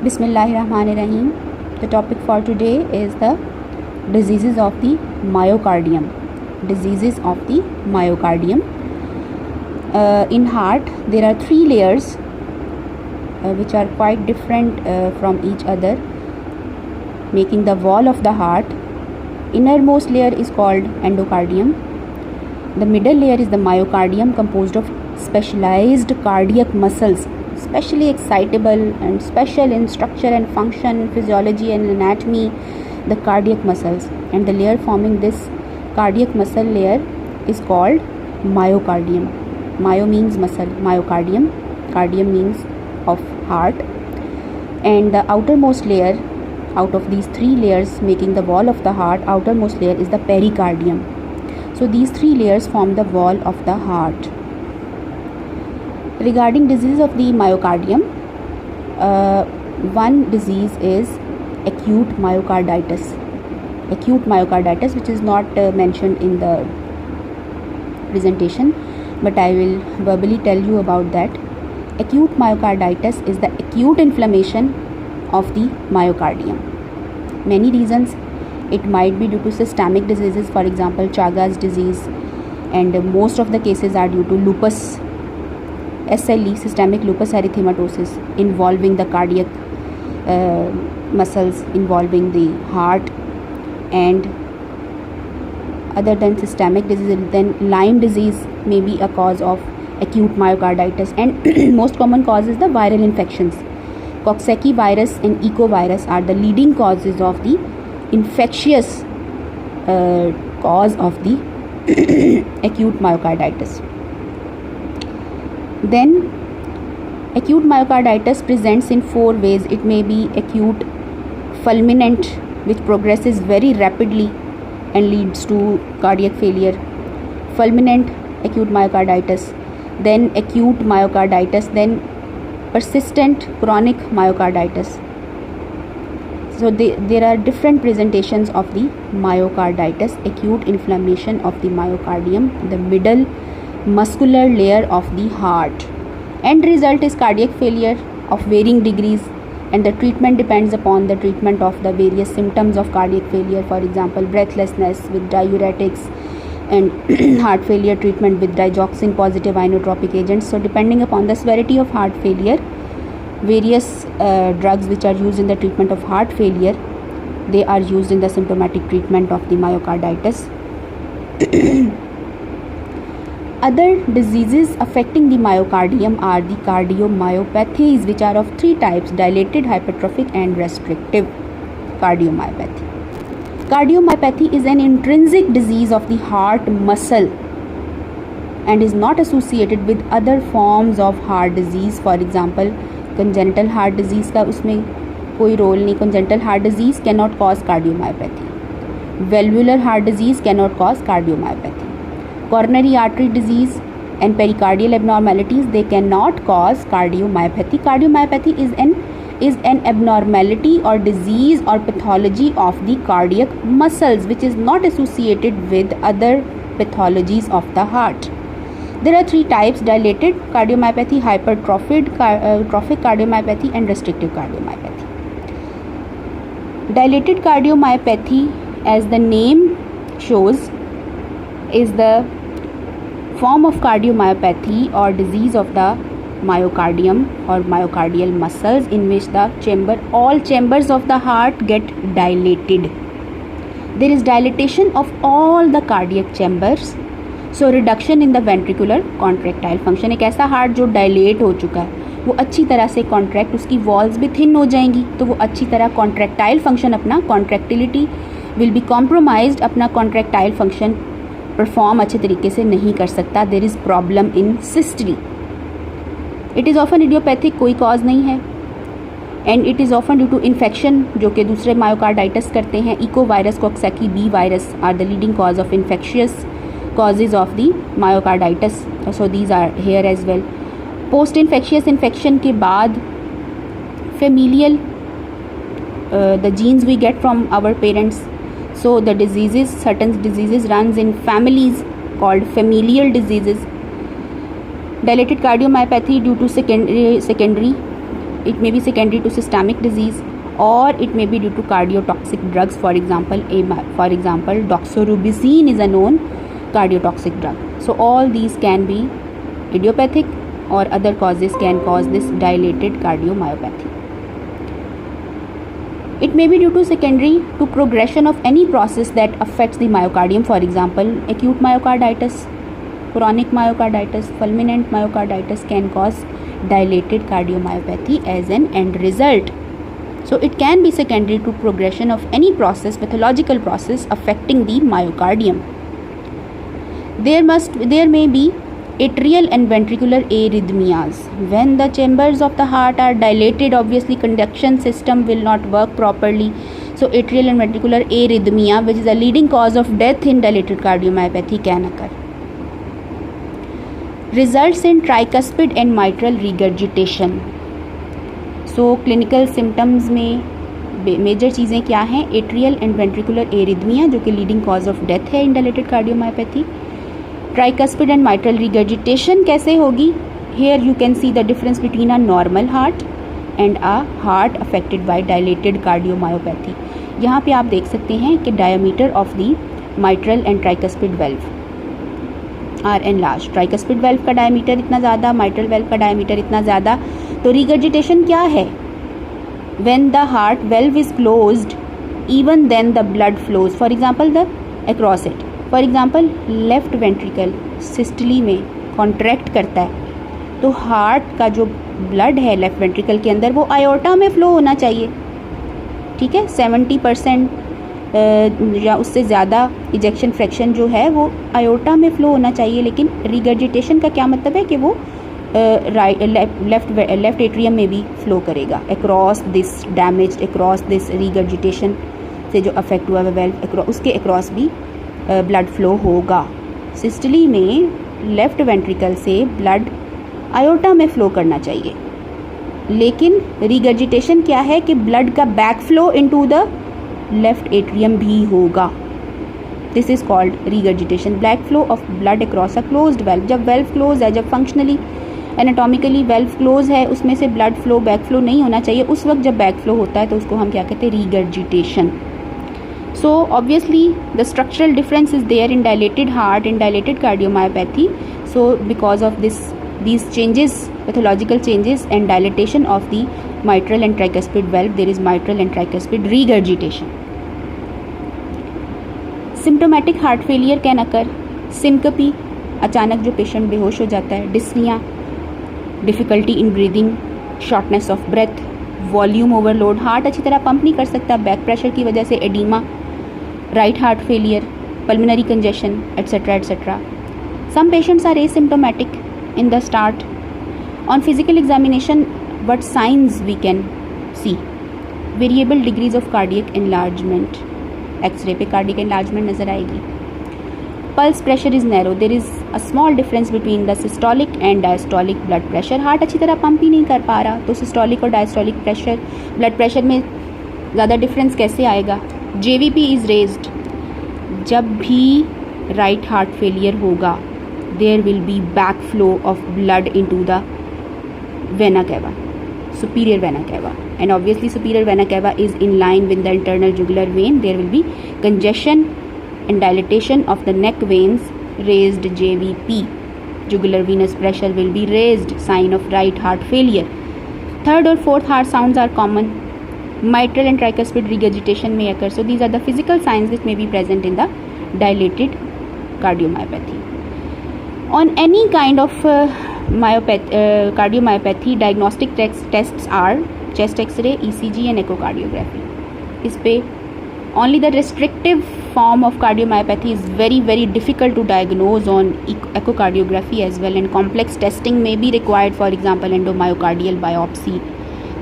Bismillahirrahmanirrahim. The topic for today is the diseases of the myocardium. Diseases of the myocardium. In heart, there are three layers which are quite different from each other, making the wall of the heart. Innermost layer is called endocardium. The middle layer is the myocardium, composed of specialized cardiac muscles, specially excitable and special in structure and function, physiology and anatomy, the cardiac muscles. And the layer forming this cardiac muscle layer is called myocardium. Myo means muscle, myocardium, cardium means of heart. And the outermost layer out of these three layers making the wall of the heart, outermost layer is the pericardium. So these three layers form the wall of the heart. Regarding disease of the myocardium, one disease is acute myocarditis. Acute myocarditis, which is not mentioned in the presentation, but I will verbally tell you about that. Acute myocarditis is the acute inflammation of the myocardium. Many reasons. It might be due to systemic diseases, for example Chagas disease, and most of the cases are due to lupus, SLE, systemic lupus erythematosus, involving the cardiac muscles, involving the heart. And other than systemic disease, then Lyme disease may be a cause of acute myocarditis, and most common cause is the viral infections. Coxsackie virus and ecovirus are the leading causes of the infectious cause of the acute myocarditis. Then acute myocarditis presents in four ways. It may be acute fulminant, which progresses very rapidly and leads to cardiac failure. Fulminant acute myocarditis, then acute myocarditis, then persistent chronic myocarditis. So there are different presentations of the myocarditis. Acute inflammation of the myocardium, the middle muscular layer of the heart. End result is cardiac failure of varying degrees, and the treatment depends upon the treatment of the various symptoms of cardiac failure. For example, breathlessness with diuretics, and heart failure treatment with digoxin positive inotropic agents. So depending upon the severity of heart failure, various drugs which are used in the treatment of heart failure, they are used in the symptomatic treatment of the myocarditis. Other diseases affecting the myocardium are the cardiomyopathies, which are of three types: dilated, hypertrophic and restrictive cardiomyopathy. Cardiomyopathy is an intrinsic disease of the heart muscle and is not associated with other forms of heart disease. For example, congenital heart disease का उसमें कोई role नहीं. Congenital heart disease cannot cause cardiomyopathy. Valvular heart disease cannot cause cardiomyopathy. Coronary artery disease and pericardial abnormalities, they cannot cause cardiomyopathy. Cardiomyopathy is an abnormality or disease or pathology of the cardiac muscles, which is not associated with other pathologies of the heart. There are three types: dilated cardiomyopathy, hypertrophic cardiomyopathy and restrictive cardiomyopathy. Dilated cardiomyopathy, as the name shows, is the form of cardiomyopathy or disease of the myocardium or myocardial muscles in which all chambers of the heart get dilated. There is dilatation of all the cardiac chambers. So reduction in the ventricular contractile function. एक ऐसा heart जो dilate हो चुका है वो अच्छी तरह से कॉन्ट्रैक्ट, उसकी वॉल्स भी थिन हो जाएंगी, तो वो अच्छी तरह कॉन्ट्रैक्टाइल फंक्शन, अपना कॉन्ट्रैक्टिलिटी विल बी कॉम्प्रोमाइज्ड, अपना कॉन्ट्रैक्टाइल फंक्शन परफॉर्म अच्छे तरीके से नहीं कर सकता. There is problem in systole. It is often idiopathic, कोई कॉज नहीं है, and it is often due to infection जो कि दूसरे मायोकार्डाइटिस करते हैं. Echovirus, coxsackie B virus are the leading cause of infectious causes of the myocarditis. So these are here as well. Post infectious infection के बाद familial, the genes we get from our parents. So the diseases, certain diseases runs in families called familial diseases. Dilated cardiomyopathy due to secondary it may be secondary to systemic disease, or it may be due to cardiotoxic drugs. For example, doxorubicin is a known cardiotoxic drug. So all these can be idiopathic, or other causes can cause this dilated cardiomyopathy. It may be due to secondary to progression of any process that affects the myocardium. For example, acute myocarditis, chronic myocarditis, fulminant myocarditis can cause dilated cardiomyopathy as an end result. So it can be secondary to progression of any process, pathological process affecting the myocardium. There may be atrial and ventricular arrhythmias. When the chambers of the heart are dilated, obviously conduction system will not work properly. So atrial and ventricular arrhythmia, which is a leading cause of death in dilated cardiomyopathy, can occur. Results in tricuspid and mitral regurgitation. So clinical symptoms में major चीज़ें क्या हैं? Atrial and ventricular arrhythmia, जो कि leading cause of death है in dilated cardiomyopathy. Tricuspid and mitral regurgitation कैसे होगी? Here you can see the difference between a normal heart and a heart affected by dilated cardiomyopathy. यहाँ पे आप देख सकते हैं कि diameter of the mitral and tricuspid valve are enlarge. Tricuspid valve का डायमीटर इतना ज़्यादा, माइट्रल वेल्व का डायमीटर इतना ज़्यादा. तो रिगर्जिटेशन क्या है? When the heart valve is closed, even then the blood flows. For example, the across it. For example, left ventricle systole में कॉन्ट्रैक्ट करता है, तो हार्ट का जो ब्लड है लेफ्ट वेंट्रिकल के अंदर वो आयोटा में फ्लो होना चाहिए. ठीक है, 70% या उससे ज़्यादा इजेक्शन फ्रैक्शन जो है वो आयोटा में फ्लो होना चाहिए. लेकिन रिगर्जिटेशन का क्या मतलब है कि वो लेफ्ट एट्रियम में भी फ्लो करेगा. Across this damage, across this regurgitation से जो अफेक्ट हुआ है वेल्व, उसके अक्रॉस भी ब्लड फ्लो होगा. सिस्टली में लेफ्ट वेंट्रिकल से ब्लड आयोटा में फ्लो करना चाहिए, लेकिन रिगर्जिटेशन क्या है कि ब्लड का back flow into the left atrium भी होगा. This is called regurgitation. Back flow of blood across a closed valve. जब वेल्व क्लोज है, जब फंक्शनली एनाटॉमिकली वेल्व क्लोज है, उसमें से ब्लड फ्लो बैक फ्लो नहीं होना चाहिए. उस वक्त जब बैक फ्लो होता है तो उसको हम क्या कहते हैं? Regurgitation. So obviously the structural difference is there in dilated heart, in dilated cardiomyopathy. So because of these changes, pathological changes and dilatation of the mitral and tricuspid valve, there is mitral and tricuspid regurgitation. Symptomatic heart failure can occur. Syncope, अचानक जो patient बेहोश हो जाता है. Dyspnoea, difficulty in breathing, shortness of breath, volume overload, heart अच्छी तरह pump नहीं कर सकता बैक प्रेशर की वजह से, oedema, right heart failure, pulmonary congestion, etcetera etcetera. Some patients are asymptomatic in the start. On physical examination, what signs we can see? Variable degrees of cardiac enlargement. X-ray पे cardiac enlargement नज़र आएगी. Pulse pressure is narrow. There is a small difference between the systolic and diastolic blood pressure. Heart अच्छी तरह pump ही नहीं कर पा रहा, तो सिस्टोलिक और डायस्टोलिक प्रेशर, ब्लड प्रेशर में ज़्यादा डिफरेंस कैसे आएगा? JVP is raised. जब भी राइट हार्ट फेलियर होगा, there will be backflow of blood into the vena cava, superior vena cava, and obviously superior vena cava is in line with the internal jugular vein. There will be congestion and dilatation of the neck veins, raised JVP, jugular venous pressure will be raised, sign of right heart failure. Third or fourth heart sounds are common. Mitral and tricuspid regurgitation may occur. So these are the physical signs which may be present in the dilated cardiomyopathy. On any kind of cardiomyopathy, diagnostic tests are chest X-ray, ECG and echocardiography. इस पे only the restrictive form of cardiomyopathy is very very difficult to diagnose on echocardiography as well, and complex testing may be required, for example endomyocardial biopsy,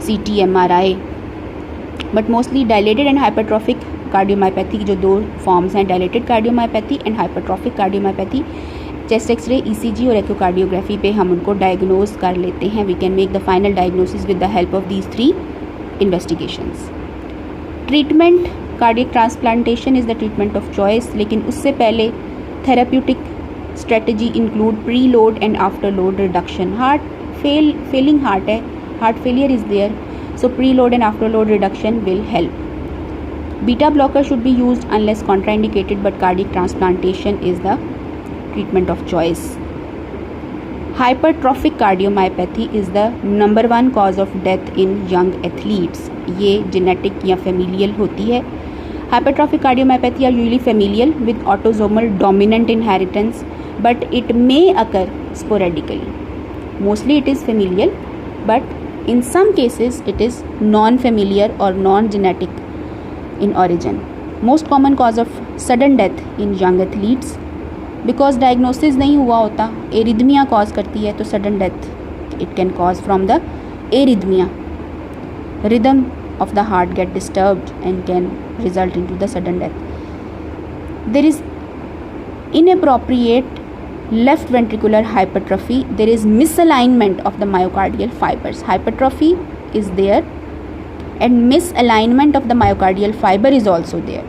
CT, MRI. But mostly dilated and hypertrophic cardiomyopathy की जो दो forms हैं, dilated cardiomyopathy and hypertrophic cardiomyopathy, chest x-ray, ECG और echocardiography पे हम उनको diagnose कर लेते हैं. We can make the final diagnosis with the help of these 3 investigations. Treatment, cardiac transplantation is the treatment of choice, लेकिन उससे पहले therapeutic strategy include preload and afterload reduction. Heart failing heart है, heart failure is there, so preload and afterload reduction will help. Beta blocker should be used unless contraindicated, but cardiac transplantation is the treatment of choice. Hypertrophic cardiomyopathy is the number 1 cause of death in young athletes. ये genetic या familial होती है. Hypertrophic cardiomyopathy are usually familial with autosomal dominant inheritance, but it may occur sporadically. Mostly it is familial, but in some cases it is non-familiar or non-genetic in origin. Most common cause of sudden death in young athletes, because diagnosis नहीं हुआ होता, arrhythmia cause करती है, तो sudden death it can cause from the arrhythmia. Rhythm of the heart get disturbed and can result into the sudden death. There is inappropriate left ventricular hypertrophy. There is misalignment of the myocardial fibers. Hypertrophy is there and misalignment of the myocardial fiber is also there.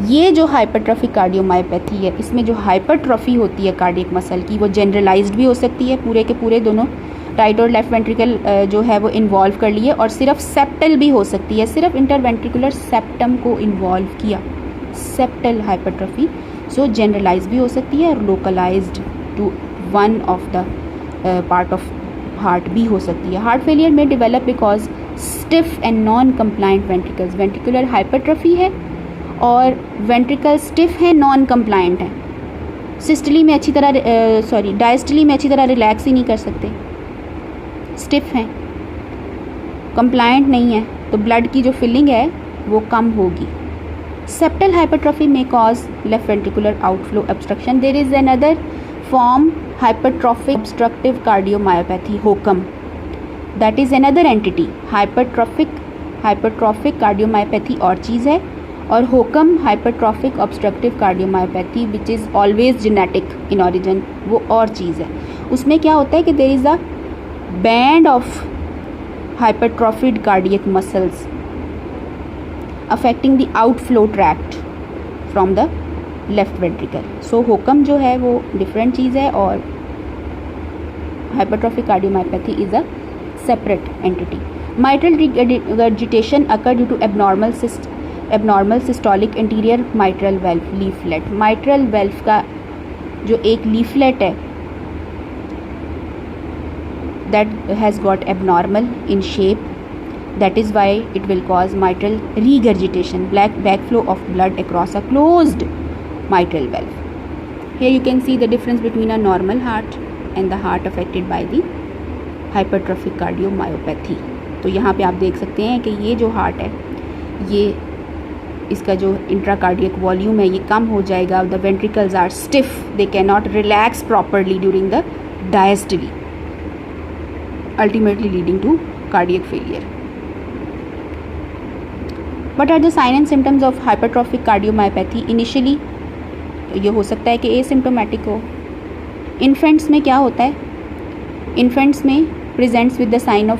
ये जो hypertrophic cardiomyopathy है, इसमें जो hypertrophy होती है cardiac muscle की, वो generalised भी हो सकती है, पूरे के पूरे दोनों राइट और लेफ्ट वेंट्रिकल जो है वो इन्वॉल्व कर लिए, और सिर्फ सेप्टल भी हो सकती है, सिर्फ इंटरवेंट्रिकुलर सेप्टम को इन्वॉल्व किया, सेप्टल हाइपरट्रॉफी. सो जनरलाइज भी हो सकती है और localised to one of the part of heart भी हो सकती है. हार्ट फेलियर में develop because stiff and non compliant ventricles. Ventricular hypertrophy है और वेंट्रिकल स्टिफ है, नॉन कंप्लाइंट है. सिस्टली में अच्छी तरह डायस्टली में अच्छी तरह रिलैक्स ही नहीं कर सकते, स्टिफ हैं, कंप्लाइंट नहीं है, तो ब्लड की जो फिलिंग है वो कम होगी. सेप्टल हाइपरट्रॉफी में cause left ventricular outflow obstruction. There is another form hypertrophic obstructive cardiomyopathy, HOCM, that is another entity. Hypertrophic cardiomyopathy और चीज़ है, और HOCM hypertrophic obstructive cardiomyopathy which is always genetic in origin, वो और चीज़ है. उसमें क्या होता है कि there is a band of hypertrophied cardiac muscles affecting the outflow tract from the left ventricle. So HOCM जो है वो different चीज़ है और hypertrophic cardiomyopathy is a separate entity. Mitral regurgitation occur due to abnormal systolic anterior mitral valve leaflet. Mitral valve का जो एक leaflet है that has got abnormal in shape, that is why it will cause mitral regurgitation, backflow of blood across a closed mitral valve. Here you can see the difference between a normal heart and the heart affected by the hypertrophic cardiomyopathy. तो यहाँ पे आप देख सकते हैं कि ये जो हार्ट है, ये इसका जो इंट्राकार्डियक वॉल्यूम है ये कम हो जाएगा. The ventricles are stiff, they can not relax properly during the diastole, ultimately leading to cardiac failure. What are the signs and symptoms of hypertrophic cardiomyopathy? Initially ये हो सकता है कि asymptomatic हो. Infants में क्या होता है? Infants में presents with the sign of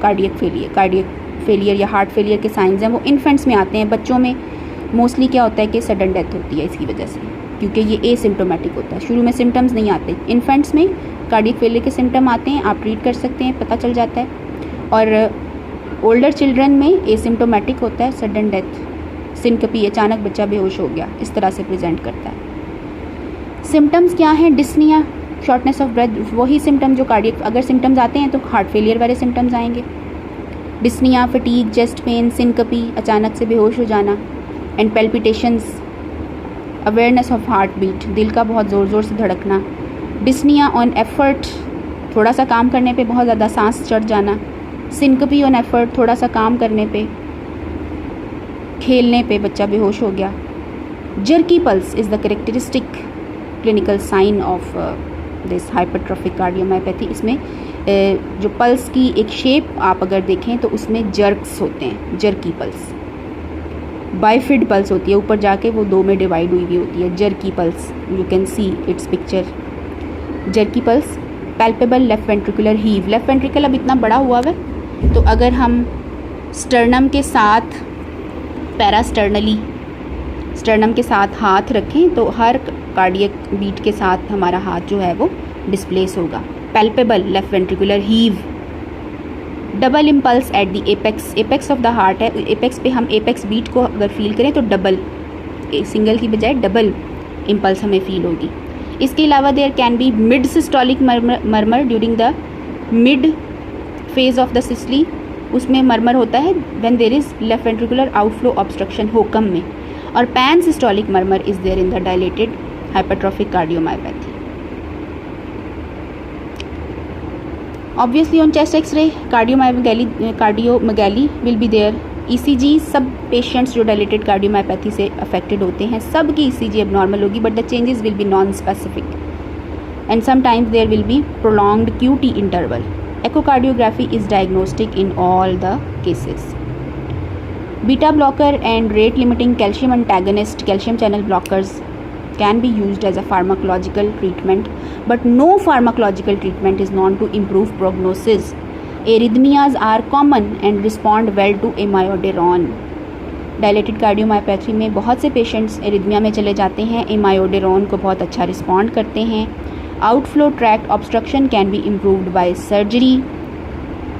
cardiac failure या heart failure के signs हैं वो infants में आते हैं. बच्चों में mostly क्या होता है कि sudden death होती है इसकी वजह से, क्योंकि ये asymptomatic होता है, शुरू में symptoms नहीं आते. Infants में कार्डियक फेलियर के सिम्टम आते हैं, आप ट्रीट कर सकते हैं, पता चल जाता है. और ओल्डर चिल्ड्रन में एसिम्टोमेटिक होता है, सडन डेथ, सिनकपी, अचानक बच्चा बेहोश हो गया, इस तरह से प्रेजेंट करता है. सिम्टम्स क्या हैं? डिस्निया, शॉर्टनेस ऑफ ब्रेथ, वही सिम्टम जो कार्डियक, अगर सिम्टम्स आते हैं तो हार्ट फेलियर वाले सिम्टम्स आएंगे. Dyspnea, fatigue, chest pain, syncope, अचानक से बेहोश हो जाना, and palpitations, awareness of heart beat, दिल का बहुत ज़ोर ज़ोर से धड़कना. डिस्निया ऑन एफर्ट, थोड़ा सा काम करने पे बहुत ज़्यादा सांस चढ़ जाना. सिनकपी ऑन एफर्ट, थोड़ा सा काम करने पे, खेलने पे बच्चा बेहोश हो गया. Jerky pulse is the characteristic clinical sign of this hypertrophic cardiomyopathy. इसमें जो पल्स की एक शेप आप अगर देखें तो उसमें जर्क्स होते हैं, जर्की पल्स. बाइफिड पल्स होती है, ऊपर जाके वो दो में डिवाइड हुई हुई होती है. Jerky pulse, you can see it's picture. Jerky pulse. Palpable left ventricular heave, left ventricle अब इतना बड़ा हुआ है तो अगर हम स्टर्नम के साथ पैरास्टर्नली, स्टर्नम के साथ हाथ रखें तो हर कार्डियक बीट के साथ हमारा हाथ जो है वो डिस्प्लेस होगा. Palpable left ventricular heave, double impulse at the apex of the heart है, एपेक्स पे हम एपेक्स बीट को अगर फील करें तो डबल, सिंगल की बजाय डबल इम्पल्स हमें फील होगी। इसके अलावा there can be mid systolic murmur during the mid phase of the systole, उसमें मर्मर होता है when there is left ventricular outflow obstruction HOCM में, और pan systolic murmur is there in the dilated hypertrophic cardiomyopathy. Obviously on chest X-ray cardiomegaly will be there. ECG सब patients जो dilated cardiomyopathy से affected होते हैं सब की ECG abnormal होगी, but the changes will be non specific and sometimes there will be prolonged QT interval. Echocardiography is diagnostic in all the cases. Beta blocker and rate limiting calcium antagonist, calcium channel blockers can be used as a pharmacological treatment, but no pharmacological treatment is known to improve prognosis. Arrhythmias are common and respond well to amiodarone. Dilated cardiomyopathy में बहुत से patients arrhythmia में चले जाते हैं, amiodarone को बहुत अच्छा रिस्पॉन्ड करते हैं। Outflow tract obstruction can be improved by surgery.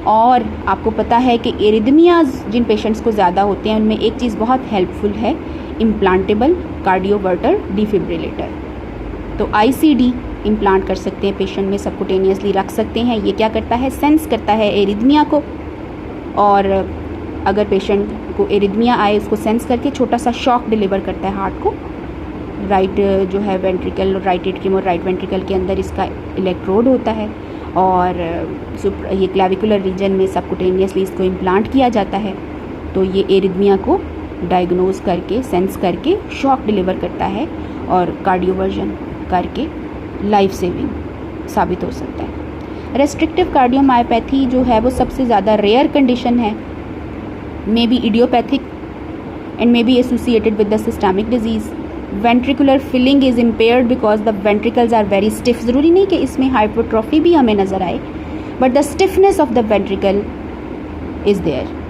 और आपको पता है कि एरिथमियाज जिन पेशेंट्स को ज़्यादा होते हैं उनमें एक चीज़ बहुत हेल्पफुल है, इम्प्लांटेबल कार्डियोवर्टर डिफिब्रिलेटर। तो ICD इम्प्लांट कर सकते हैं पेशेंट में, सबकुटेनियसली रख सकते हैं। ये क्या करता है, सेंस करता है एरिथमिया को, और अगर पेशेंट को एरिथमिया आए उसको सेंस करके छोटा सा शॉक डिलीवर करता है हार्ट को। राइट जो है वेंट्रिकल, राइट एट्रियम और राइट वेंट्रिकल के अंदर इसका इलेक्ट्रोड होता है, और ये क्लैविकुलर रीजन में सबकुटेनियसली इसको इम्प्लांट किया जाता है। तो ये एरिथमिया को डायग्नोज करके, सेंस करके शॉक डिलीवर करता है और कार्डियोवर्जन करके लाइफ सेविंग साबित हो सकता है। रेस्ट्रिक्टिव कार्डियोमायोपैथी जो है वो सबसे ज़्यादा रेयर कंडीशन है, may be idiopathic and may be associated with the systemic disease. Ventricular filling is impaired because the ventricles are very stiff. ज़रूरी नहीं कि इसमें हाइपरट्रॉफी भी हमें नज़र आए, but the stiffness of the ventricle is there.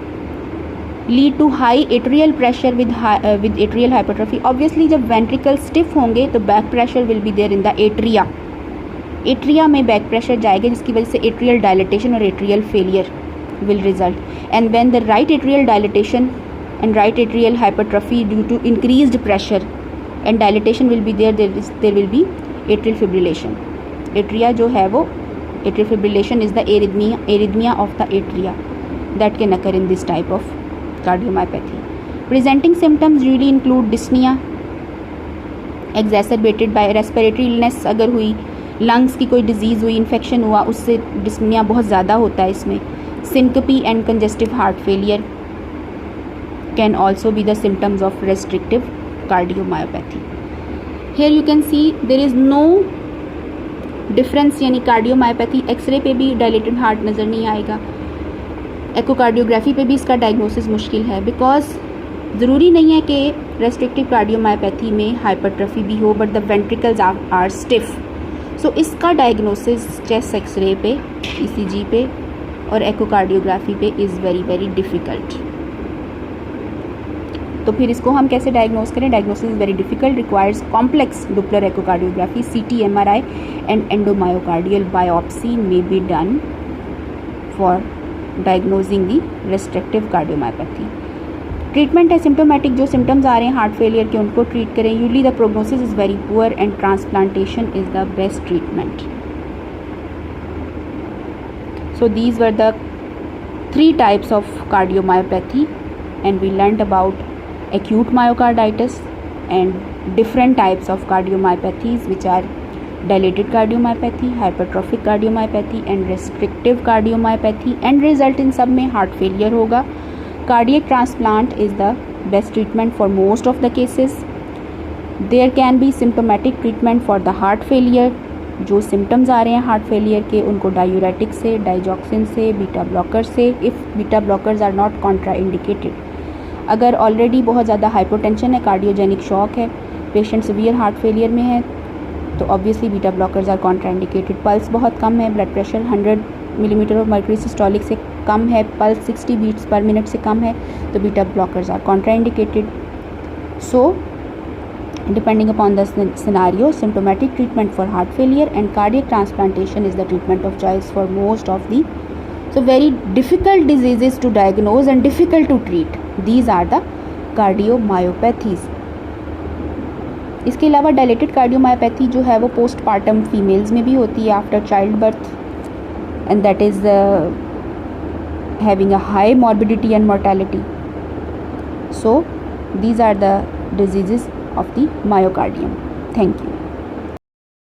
Lead to high atrial pressure with atrial hypertrophy. Obviously जब ventricle stiff होंगे तो back pressure will be there in the atria. Atria में बैक प्रेशर जाएगा जिसकी वजह से एट्रियल डायलिटेशन और atrial failure will result, and when the right atrial dilatation and right atrial hypertrophy due to increased pressure and dilatation will be there will be atrial fibrillation. Atria जो है वो, atrial fibrillation is the arrhythmia of the atria that can occur in this type of cardiomyopathy. Presenting symptoms usually include dyspnea exacerbated by respiratory illness। अगर हुई lungs की कोई disease हुई, infection हुआ, उससे डिस्पनिया बहुत ज़्यादा होता है इसमें। syncope and congestive heart failure can also be the symptoms of restrictive cardiomyopathy. Here you can see there is no difference, यानी कार्डियोमायोपैथी एक्सरे पे भी डायलेटेड हार्ट नज़र नहीं आएगा, एकोकार्डियोग्राफी पे भी इसका डायग्नोसिस मुश्किल है, बिकॉज ज़रूरी नहीं है कि रेस्ट्रिक्टिव कार्डियोमायोपैथी में हाइपरट्रॉफी भी हो, but the ventricles are stiff. So इसका डायग्नोसिस चेस्ट एक्सरे पे, ECG पे और एकोकार्डियोग्राफी पे इज़ वेरी वेरी डिफ़िकल्ट। तो फिर इसको हम कैसे डायग्नोस करें? Diagnosis is very difficult, requires complex doppler echocardiography, CT, MRI and endomyocardial biopsy may be done for diagnosing the restrictive cardiomyopathy. Treatment है सिम्टोमेटिक, जो सिम्टम्स आ रहे हैं हार्ट फेलियर के उनको ट्रीट करें। Usually the prognosis is very poor and transplantation is the best treatment. So these were the 3 types of cardiomyopathy, and we learnt about acute myocarditis and different types of cardiomyopathies which are dilated cardiomyopathy, hypertrophic cardiomyopathy and restrictive cardiomyopathy, and result in सब में heart failure होगा। Cardiac transplant is the best treatment for most of the cases. There can be symptomatic treatment for the heart failure। जो symptoms आ रहे हैं heart failure के उनको diuretic से, digoxin से, beta blocker से, if beta blockers are not contraindicated। अगर already बहुत ज़्यादा hypotension है, cardiogenic shock है, patient severe heart failure में है, तो obviously beta blockers are contraindicated. Pulse बहुत कम है, blood pressure 100 millimetre of mercury systolic से कम है, पल्स 60 बीट्स पर मिनट से कम है, तो beta blockers are contraindicated. So depending upon the scenario, symptomatic treatment for heart failure and cardiac transplantation is the treatment of choice for most of the So very difficult diseases to diagnose and difficult to treat. These are the cardiomyopathies. इसके अलावा dilated cardiomyopathy जो है वो postpartum females में भी होती है after child birth, and that is having a high morbidity and mortality. So these are the diseases of the myocardium. Thank you.